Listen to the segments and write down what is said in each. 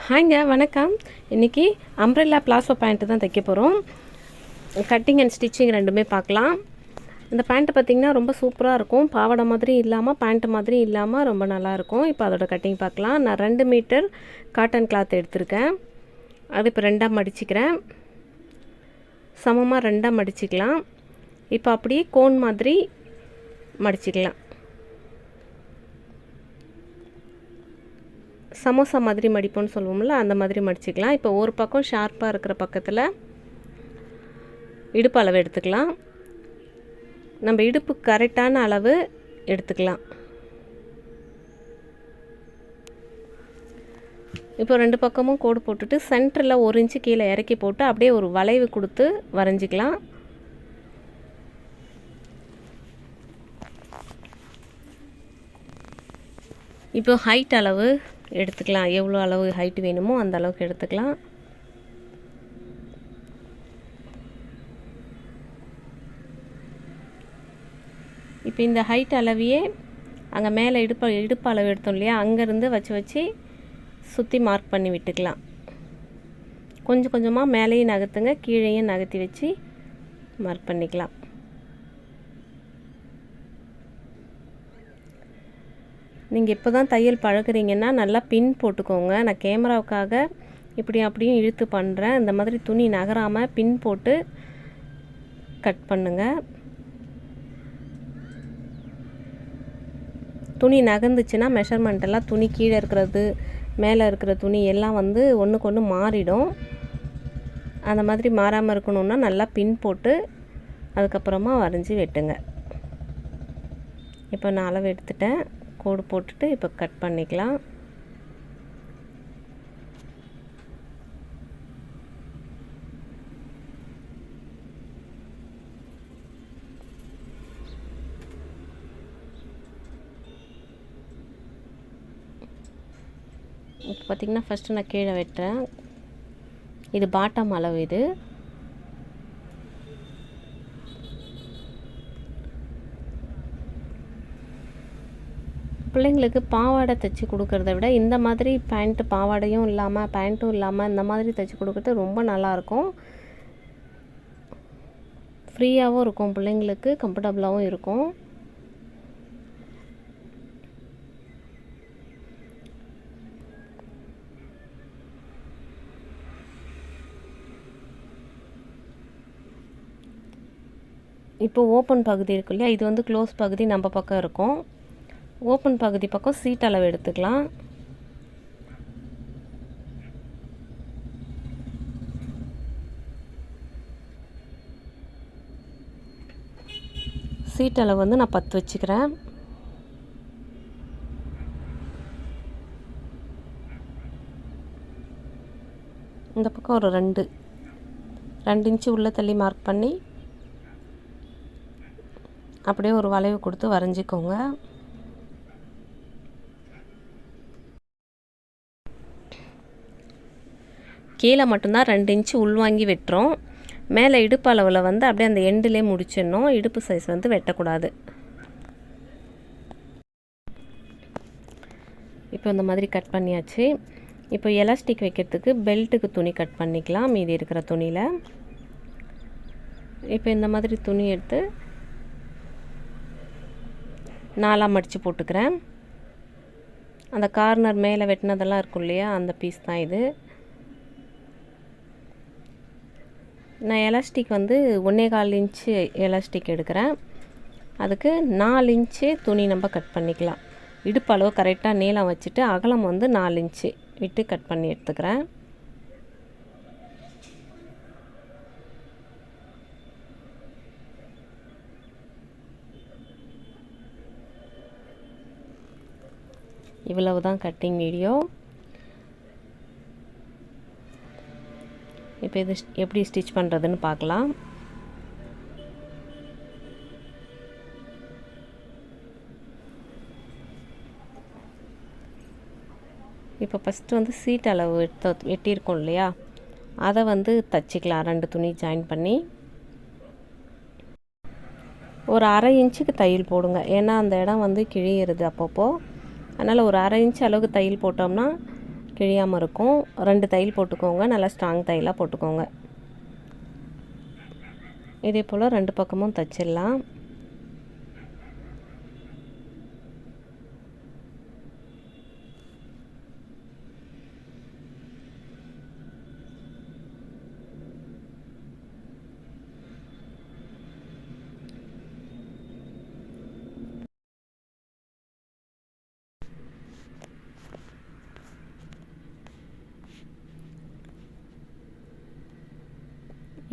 ஹாய்ங்க, வணக்கம். இன்றைக்கி umbrella palazzo pant தான் தைக்க போகிறோம். கட்டிங் அண்ட் ஸ்டிச்சிங் ரெண்டுமே பார்க்கலாம். இந்த பேண்ட்டு பார்த்திங்கன்னா ரொம்ப சூப்பராக இருக்கும். பாவாடை மாதிரி இல்லாமல் பேண்ட்டு மாதிரி இல்லாமல் ரொம்ப நல்லாயிருக்கும். இப்போ அதோட கட்டிங் பார்க்கலாம். நான் 2 மீட்டர் காட்டன் கிளாத் எடுத்திருக்கேன். அது இப்போ 2ஆக மடிச்சுக்கிறேன். சமமாக 2ஆக மடிச்சுக்கலாம். இப்போ அப்படியே கோன் மாதிரி மடிச்சுக்கலாம். சமோசா மாதிரி மடிப்போன்னு சொல்லுவோம்ல, அந்த மாதிரி மடிச்சுக்கலாம். இப்போ ஒரு பக்கம் ஷார்ப்பாக இருக்கிற பக்கத்தில் இடுப்பு அளவு எடுத்துக்கலாம். நம்ம இடுப்பு கரெக்டான அளவு எடுத்துக்கலாம். இப்போ 2 பக்கமும் கோடு போட்டுட்டு சென்டரில் 1 இன்ச்சு கீழே இறக்கி போட்டு அப்படியே ஒரு வளைவு கொடுத்து வரைஞ்சிக்கலாம். இப்போ ஹைட் அளவு எடுத்துக்கலாம். எவ்வளோ அளவு ஹைட் வேணுமோ அந்த அளவுக்கு எடுத்துக்கலாம். இப்போ இந்த ஹைட் அளவையே அங்கே மேலே இடுப்பு அளவு எடுத்தோம் இல்லையா, அங்கேருந்து வச்சு சுற்றி மார்க் பண்ணி விட்டுக்கலாம். கொஞ்சம் கொஞ்சமாக மேலேயும் நகர்த்துங்க, கீழேயும் நகர்த்தி வச்சு மார்க் பண்ணிக்கலாம். நீங்கள் இப்போ தான் தையல் பழகுறீங்கன்னா நல்லா பின் போட்டுக்கோங்க. நான் கேமராவுக்காக இப்படி அப்படியும் இழுத்து பண்ணுறேன். இந்த மாதிரி துணி நகராமல் பின் போட்டு கட் பண்ணுங்கள். துணி நகர்ந்துச்சுன்னா மெஷர்மெண்ட் எல்லாம் துணி கீழே இருக்கிறது மேலே இருக்கிற துணி எல்லாம் வந்து ஒன்றுக்கு ஒன்று மாறிடும். அந்த மாதிரி மாறாமல் இருக்கணுன்னா நல்லா பின் போட்டு அதுக்கப்புறமா வரைஞ்சி வெட்டுங்க. இப்போ நான் அளவு எடுத்துட்டேன். கோடு போட்டுட்டு இப்போ கட் பண்ணிக்கலாம். இப்போ பார்த்திங்கன்னா ஃபஸ்ட்டு நான் கீழே வெட்டுறேன். இது பாட்டம் அளவு. இது பிள்ளைங்களுக்கு பாவாடை தைச்சி கொடுக்கறத விட இந்த மாதிரி பேண்ட்டு பாவாடையும் இல்லாமல் பேண்ட்டும் இல்லாமல் இந்த மாதிரி தைச்சி கொடுக்குறது ரொம்ப நல்லாயிருக்கும். ஃப்ரீயாகவும் இருக்கும், பிள்ளைங்களுக்கு கம்ஃபர்டபுளாகவும் இருக்கும். இப்போ ஓப்பன் பகுதி இருக்கு இல்லையா, இது வந்து க்ளோஸ் பகுதி நம்ம பக்கம் இருக்கும். ஓப்பன் பகுதி பக்கம் சீட் அளவு எடுத்துக்கலாம். சீட் அளவு வந்து நான் 10 வச்சுக்கிறேன். இந்த பக்கம் ஒரு 2 இன்ச்சு உள்ள தள்ளி மார்க் பண்ணி அப்படியே ஒரு வளைவு கொடுத்து வரைஞ்சிக்கோங்க. கீழே மட்டும்தான் 2 இன்ச்சு உள்வாங்கி வெட்டுறோம். மேலே இடுப்பு அளவில் வந்து அப்படியே அந்த எண்டிலே முடிச்சிடணும். இடுப்பு சைஸ் வந்து வெட்டக்கூடாது. இப்போ இந்த மாதிரி கட் பண்ணியாச்சு. இப்போ எலாஸ்டிக் வைக்கிறதுக்கு பெல்ட்டுக்கு துணி கட் பண்ணிக்கலாம் மீதி இருக்கிற துணியில். இப்போ இந்த மாதிரி துணி எடுத்து 4ஆக மடித்து போட்டுக்கிறேன். அந்த கார்னர் மேலே வெட்டினதெல்லாம் இருக்கும் இல்லையா, அந்த பீஸ் தான் இது. நான் எலாஸ்டிக் வந்து 1.25 இன்ச்சு எலாஸ்டிக் எடுக்கிறேன். அதுக்கு 4 இன்ச்சு துணி நம்ம கட் பண்ணிக்கலாம். இடுப்பு அளவு கரெக்டாக நீளம் வச்சுட்டு அகலம் வந்து 4 இன்ச்சு விட்டு கட் பண்ணி எடுத்துக்கிறேன். இவ்வளவு தான் கட்டிங் வீடியோ. இப்போ இது எப்படி ஸ்டிச் பண்ணுறதுன்னு பார்க்கலாம். இப்போ ஃபஸ்ட்டு வந்து சீட் அளவு வெட்டியிருக்கோம் இல்லையா, அதை வந்து தச்சுக்கலாம். 2 துணி ஜாயின் பண்ணி ஒரு 1/2 இன்ச்சுக்கு தையல் போடுங்க. ஏன்னா அந்த இடம் வந்து கிழியிறது அப்பப்போ. அதனால் ஒரு 1/2 இன்ச் அளவுக்கு தையல் போட்டோம்னா கிழியாமல் இருக்கும். 2 தையல் போட்டுக்கோங்க. நல்லா ஸ்ட்ராங் தையலாக போட்டுக்கோங்க. இதே போல் 2 பக்கமும் தைச்சிடலாம்.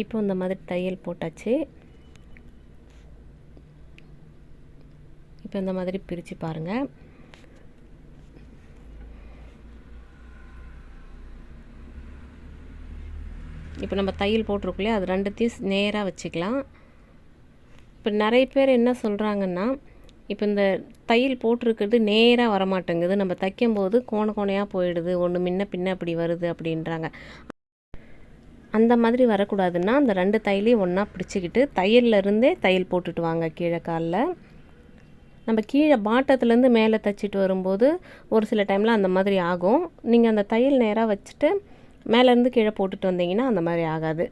இப்போ இந்த மாதிரி தையல் போட்டாச்சு. இப்போ இந்த மாதிரி பிரித்து பாருங்கள். இப்போ நம்ம தையல் போட்டிருக்கோம் அது 2த்தையும் நேராக வச்சுக்கலாம். இப்போ நிறைய பேர் என்ன சொல்கிறாங்கன்னா, இப்போ இந்த தையல் போட்டிருக்கிறது நேராக வரமாட்டேங்குது, நம்ம தைக்கும்போது கோணையாக போயிடுது, ஒன்று முன்ன பின்ன அப்படி வருது அப்படின்றாங்க. அந்த மாதிரி வரக்கூடாதுன்னா அந்த 2 தையலையும் ஒன்றா பிடிச்சிக்கிட்டு தையல்லேருந்தே தையல் போட்டுட்டு வாங்க. கீழே காலில் நம்ம கீழே பாட்டத்துலேருந்து மேலே தைச்சிட்டு வரும்போது ஒரு சில டைமில் அந்த மாதிரி ஆகும். நீங்கள் அந்த தையல் நேராக வச்சுட்டு மேலேருந்து கீழே போட்டுட்டு வந்தீங்கன்னா அந்த மாதிரி ஆகாது.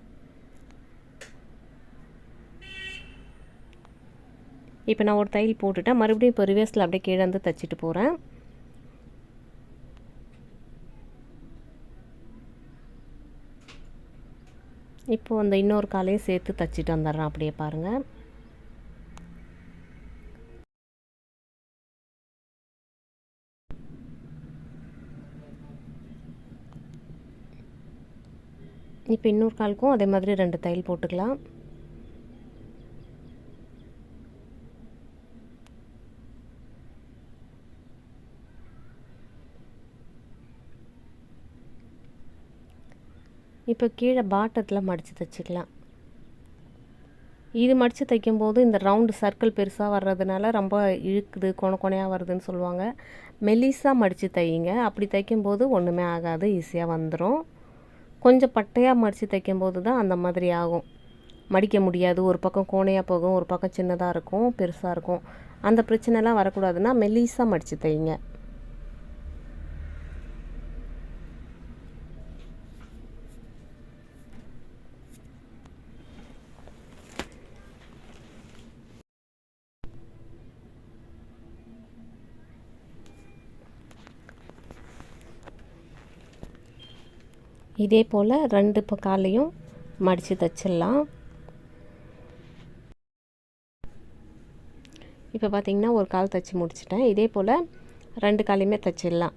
இப்போ நான் ஒரு தையல் போட்டுட்டேன். மறுபடியும் இப்போ ரிவர்ஸில் அப்படியே கீழே வந்து தைச்சிட்டு போகிறேன். இப்போது அந்த இன்னொரு காலையும் சேர்த்து தைச்சிட்டு வந்துடுறேன். அப்படியே பாருங்கள். இப்போ இன்னொரு காலுக்கும் அதே மாதிரி 2 தையல் போட்டுக்கலாம். இப்போ கீழே பாட்டத்தில் மடித்து தைச்சிக்கலாம். இது மடித்து தைக்கும்போது இந்த ரவுண்டு சர்க்கிள் பெருசாக வர்றதுனால ரொம்ப இழுக்குது, கோணையாக வருதுன்னு சொல்லுவாங்க. மெலிசாக மடித்து தையுங்க. அப்படி தைக்கும்போது ஒன்றுமே ஆகாது, ஈஸியாக வந்துடும். கொஞ்சம் பட்டையாக மடித்து தைக்கும்போது தான் அந்த மாதிரி ஆகும். மடிக்க முடியாது, ஒரு பக்கம் கோணையாக போகும், ஒரு பக்கம் சின்னதாக இருக்கும், பெருசாக இருக்கும். அந்த பிரச்சனைலாம் வரக்கூடாதுன்னா மெலிசாக மடித்து தையுங்க. இதே போல் 2 காலையும் மடித்து தைச்சிடலாம். இப்போ பார்த்திங்கன்னா ஒரு கால் தைச்சி முடிச்சிட்டேன். இதே போல் 2 காலையுமே தைச்சிடலாம்.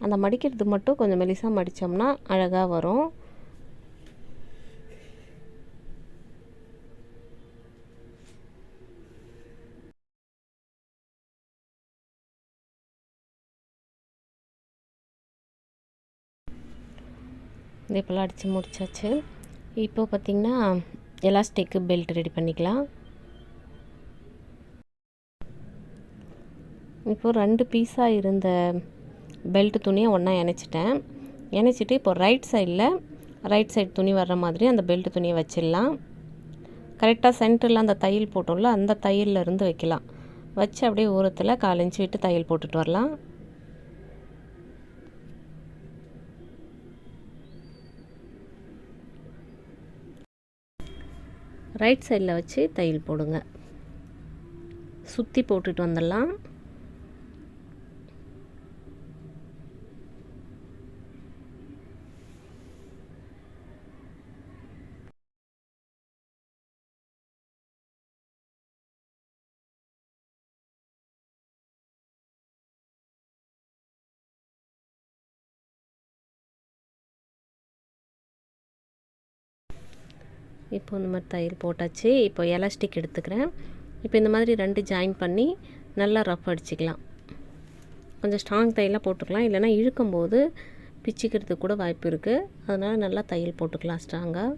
அந்த மடிக்கிறது மட்டும் கொஞ்சம் மெலிசாக மடித்தோம்னா அழகாக வரும். இதே போல் அடித்து முடிச்சாச்சு. இப்போ பார்த்திங்கன்னா எலாஸ்டிக்கு பெல்ட் ரெடி பண்ணிக்கலாம். இப்போது 2 பீஸாக இருந்த பெல்ட் துணியை ஒன்றா இணைச்சிட்டேன். இணைச்சிட்டு இப்போ ரைட் சைடு துணி வர்ற மாதிரி அந்த பெல்ட் துணியை வச்சிடலாம். கரெக்டாக சென்டரில் அந்த தையல் போட்டோம்ல அந்த தையலில் இருந்து வைக்கலாம். வச்சு அப்படியே ஓரத்தில் 1/4 இன்ச்சு விட்டு தையல் போட்டுட்டு வரலாம். ரைட் சைடில் வச்சு தையல் போடுங்க. சுற்றி போட்டுட்டு வந்துடலாம். இப்போ இந்த மாதிரி தையல் போட்டாச்சு. இப்போ எலாஸ்டிக் எடுத்துக்கிறேன். இப்போ இந்த மாதிரி 2 ஜாயின் பண்ணி நல்லா ரஃப் அடிச்சுக்கலாம். கொஞ்சம் ஸ்ட்ராங் தையலாக போட்டுக்கலாம், இல்லைனா இழுக்கும்போது பிச்சுக்கிறதுக்கு கூட வாய்ப்பு இருக்குது. அதனால் நல்லா தையல் போட்டுக்கலாம் ஸ்ட்ராங்காக.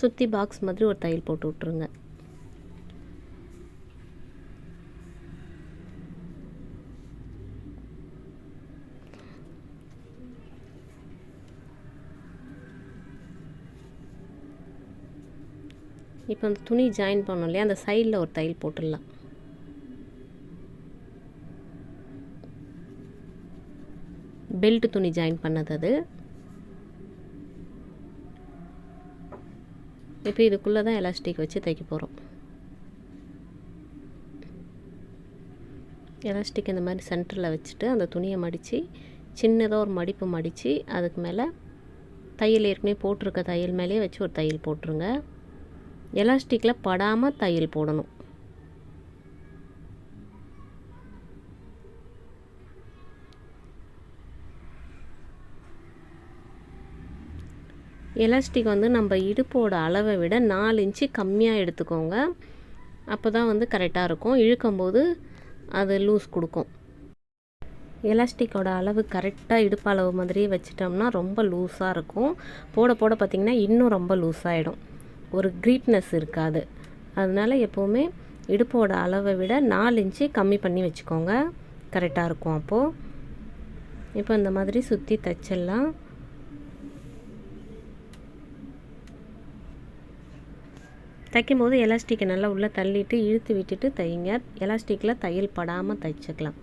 சுற்றி பாக்ஸ் மாதிரி ஒரு தையல் போட்டு விட்ருங்க. இப்போ அந்த துணி ஜாயின் பண்ணோம் இல்லையா, அந்த சைடில் ஒரு தையல் போட்டுடலாம். பெல்ட் துணி ஜாயின் பண்ணது அது. இப்போ இதுக்குள்ளே தான் எலாஸ்டிக் வச்சு தைக்க போகிறோம். எலாஸ்டிக் இந்த மாதிரி சென்டரில் வச்சுட்டு அந்த துணியை மடித்து சின்னதாக ஒரு மடிப்பு மடித்து அதுக்கு மேலே தையல் ஏற்கனவே போட்டிருக்க தையல் மேலேயே வச்சு ஒரு தையல் போட்டுருங்க. எலாஸ்டிக்கில் படாமல் தையல் போடணும். எலாஸ்டிக் வந்து நம்ம இடுப்போட அளவை விட 4 இன்ச்சு கம்மியாக எடுத்துக்கோங்க. அப்போ தான் வந்து கரெக்டாக இருக்கும். இழுக்கும்போது அது லூஸ் கொடுக்கும். எலாஸ்டிக்கோட அளவு கரெக்டாக இடுப்பு அளவு மாதிரியே வச்சிட்டோம்னா ரொம்ப லூஸாக இருக்கும். போட போட பார்த்திங்கன்னா இன்னும் ரொம்ப லூஸாகிடும். ஒரு க்ரீப்னஸ் இருக்காது. அதனால் எப்போவுமே இடுப்போட அளவை விட 4 இன்ச்சு கம்மி பண்ணி வச்சுக்கோங்க. கரெக்டாக இருக்கும் அப்போது. இப்போ இந்த மாதிரி சுற்றி தைச்சிடலாம். தைக்கும்போது எலாஸ்டிக்கை நல்லா உள்ளே தள்ளிட்டு இழுத்து விட்டுட்டு தைங்க. எலாஸ்டிக்கில் தையல் படாமல் தைச்சிக்கலாம்.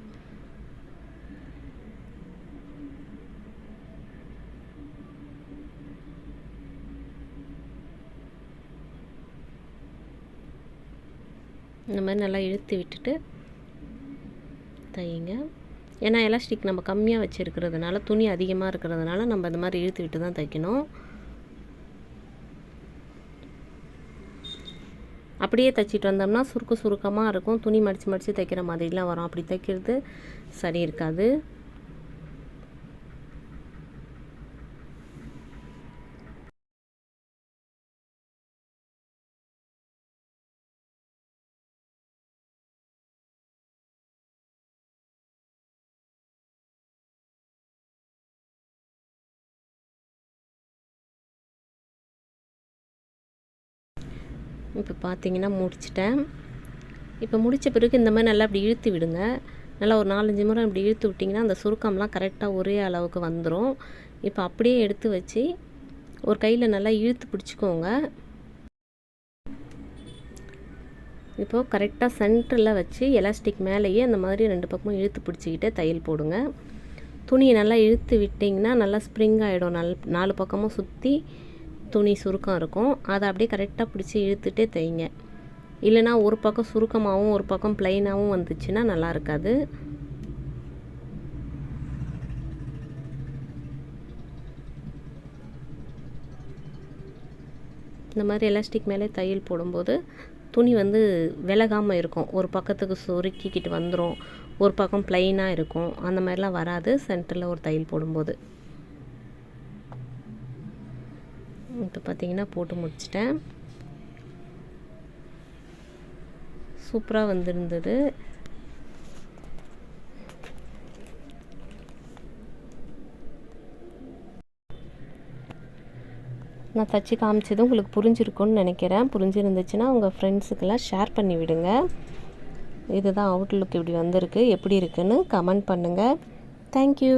இந்த மாதிரி நல்லா இழுத்து விட்டுட்டு தைங்க. ஏன்னா எலாஸ்டிக் நம்ம கம்மியாக வச்சுருக்கிறதுனால, துணி அதிகமாக இருக்கிறதுனால நம்ம இந்த மாதிரி இழுத்து விட்டு தான் தைக்கணும். அப்படியே தைச்சிட்டு வந்தோம்னா சுருக்கமாக இருக்கும். துணி மடித்து தைக்கிற மாதிரிலாம் வரும். அப்படி தைக்கிறது சரி இருக்காது. இப்போ பார்த்தீங்கன்னா முடிச்சிட்டேன். இப்போ முடித்த பிறகு இந்த மாதிரி நல்லா அப்படி இழுத்து விடுங்க. நல்லா ஒரு 4-5 முறை அப்படி இழுத்து விட்டிங்கன்னா அந்த சுருக்கம்லாம் கரெக்டாக ஒரே அளவுக்கு வந்துடும். இப்போ அப்படியே எடுத்து வச்சு ஒரு கையில் நல்லா இழுத்து பிடிச்சிக்கோங்க. இப்போது கரெக்டாக சென்டரில் வச்சு எலாஸ்டிக் மேலேயே அந்த மாதிரி 2 பக்கமும் இழுத்து பிடிச்சிக்கிட்டே தையல் போடுங்க. துணியை நல்லா இழுத்து விட்டிங்கன்னா நல்லா ஸ்ப்ரிங் ஆகிடும். 4 பக்கமும் சுற்றி துணி சுருக்கம் இருக்கும். அதை அப்படியே கரெக்டாக பிடிச்சி இழுத்துட்டே தைங்க. இல்லைனா ஒரு பக்கம் சுருக்கமாகவும் ஒரு பக்கம் ப்ளைனாகவும் வந்துச்சுன்னா நல்லா இருக்காது. இந்த மாதிரி எலாஸ்டிக் மேலே தையல் போடும்போது துணி வந்து விலகாமல் இருக்கும். ஒரு பக்கத்துக்கு சுருக்கிக்கிட்டு வந்துடும், ஒரு பக்கம் ப்ளைனாக இருக்கும். அந்த மாதிரிலாம் வராது சென்டரில் ஒரு தையல் போடும்போது. இப்போ பார்த்தீங்கன்னா போட்டு முடிச்சிட்டேன். சூப்பராக வந்திருந்தது. நான் தச்சு காமிச்சது உங்களுக்கு புரிஞ்சிருக்கும்னு நினைக்கிறேன். புரிஞ்சிருந்துச்சுன்னா உங்கள் ஃப்ரெண்ட்ஸுக்கெல்லாம் ஷேர் பண்ணி விடுங்க. இதுதான் அவுட்லுக் இப்படி வந்திருக்கு. எப்படி இருக்குன்னு கமெண்ட் பண்ணுங்கள். தேங்க்யூ.